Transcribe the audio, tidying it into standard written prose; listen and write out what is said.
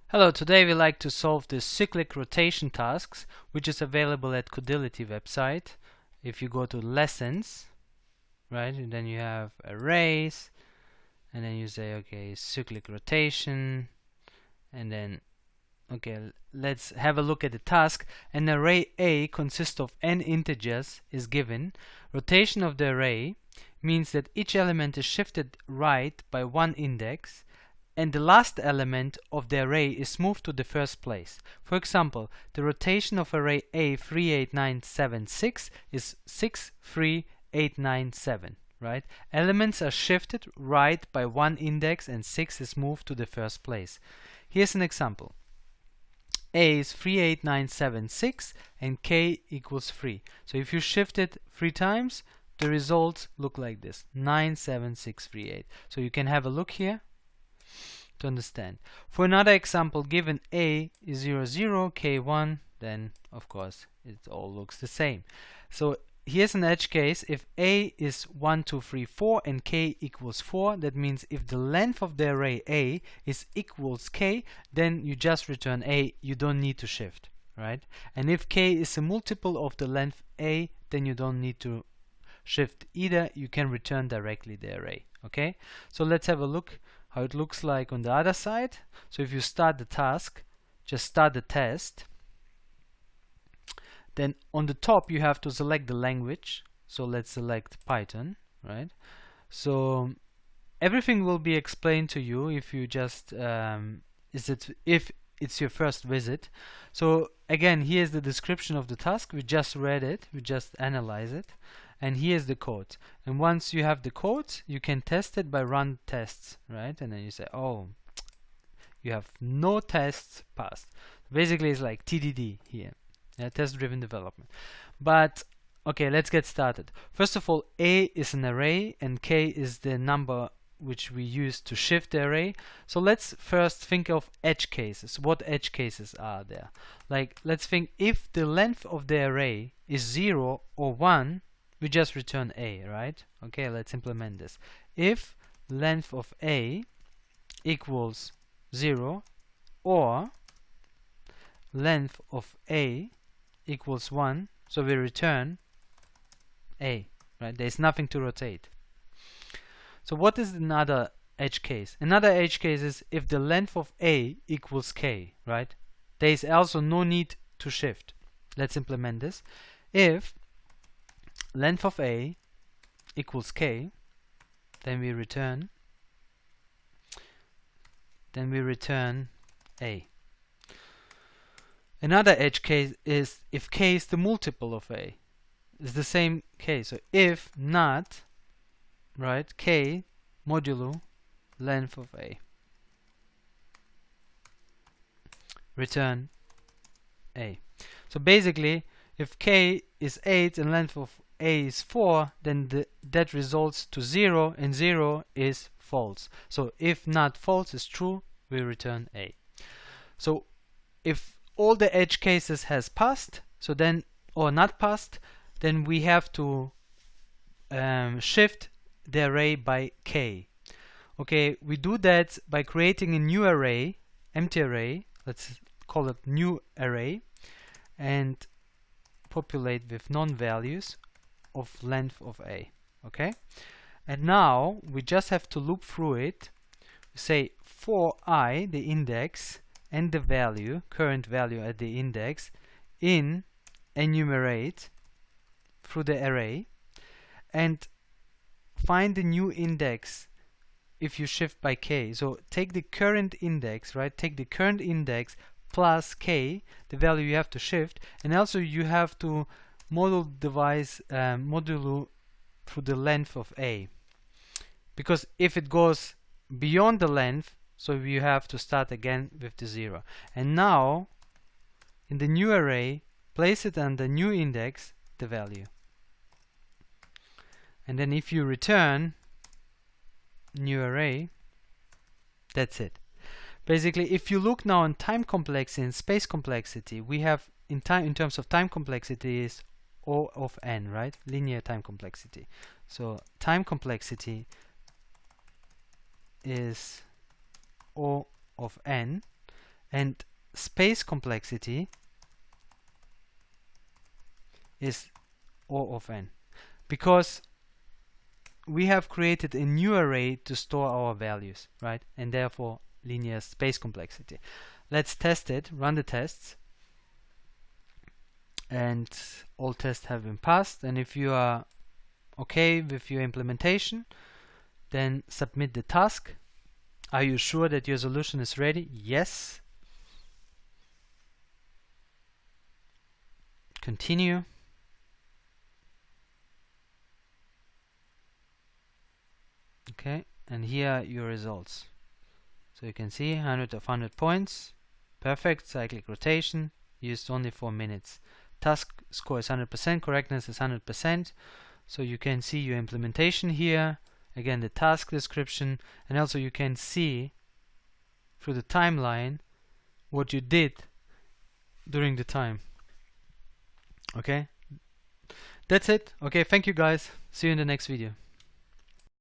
Hello, today we like to solve the cyclic rotation tasks, which is available at Codility website. If you go to lessons, right, and then you have arrays, and then you say, okay, cyclic rotation, and then, okay, let's have a look at the task. An array A consists of n integers is given. Rotation of the array means that each element is shifted right by one index, and the last element of the array is moved to the first place. For example, the rotation of array A 38976 is 63897, right? Elements are shifted right by one index and 6 is moved to the first place. Here's an example. A is 38976 and K equals 3. So if you shift it 3 times, the results look like this, 97638. So you can have a look here to understand. For another example, given A is 0, 0, K 1, then of course it all looks the same. So here's an edge case. If A is 1, 2, 3, 4 and K equals 4, that means if the length of the array A is equals K, then you just return A, you don't need to shift, right? And if K is a multiple of the length A, then you don't need to shift either, you can return directly the array. Okay, so let's have a look how it looks like on the other side. So if you start the task, just start the test, then on the top you have to select the language. So let's select Python, right? So everything will be explained to you if you just if it's your first visit. So again, here's the description of the task. We just read it, we just analyze it, and here's the code. And once you have the code, you can test it by run tests, right? And then you say, oh, you have no tests passed. Basically, it's like TDD here, test-driven development. But okay, let's get started. First of all, A is an array and K is the number which we use to shift the array. So let's first think of edge cases. What edge cases are there? Like, let's think if the length of the array is 0 or 1, we just return A, right? Okay, let's implement this. If length of A equals 0 or length of A equals 1, so we return A, right? There's nothing to rotate. So what is another edge case? Another edge case is if the length of A equals K, right? There is also no need to shift. Let's implement this. If length of A equals K, then we return A. Another edge case is if K is the multiple of A. It's the same case. So if not, right, K modulo length of A, return A. So basically, if K is 8 and length of A is 4, then that results to 0, and 0 is false. So if not false is true, we return A. So if all the edge cases has passed, so then, or not passed, then we have to shift the array by K. Okay, we do that by creating a new array, empty array, let's call it new array, and populate with non-values of length of A. Okay, and now we just have to loop through it. We say for I, the index, and the value, current value at the index, in enumerate through the array, and find the new index if you shift by K. So take the current index, right? Take the current index plus K, the value you have to shift, and also you have to modulo through the length of A. Because if it goes beyond the length, so you have to start again with the 0. And now, in the new array, place it on the new index, the value. And then if you return new array, that's it. Basically, if you look now on time complexity and space complexity, we have in terms of time complexity is O of n, right? Linear time complexity. So time complexity is O of n, and space complexity is O of n, because we have created a new array to store our values, right? And therefore linear space complexity. Let's test it, run the tests, and all tests have been passed. And if you are okay with your implementation, then submit the task. Are you sure that your solution is ready? Yes. Continue. Okay, and here are your results. So you can see 100 of 100 points, perfect cyclic rotation, used only 4 minutes. Task score is 100%, correctness is 100%. So you can see your implementation here, again the task description, and also you can see through the timeline what you did during the time. Okay, that's it. Okay, thank you guys. See you in the next video.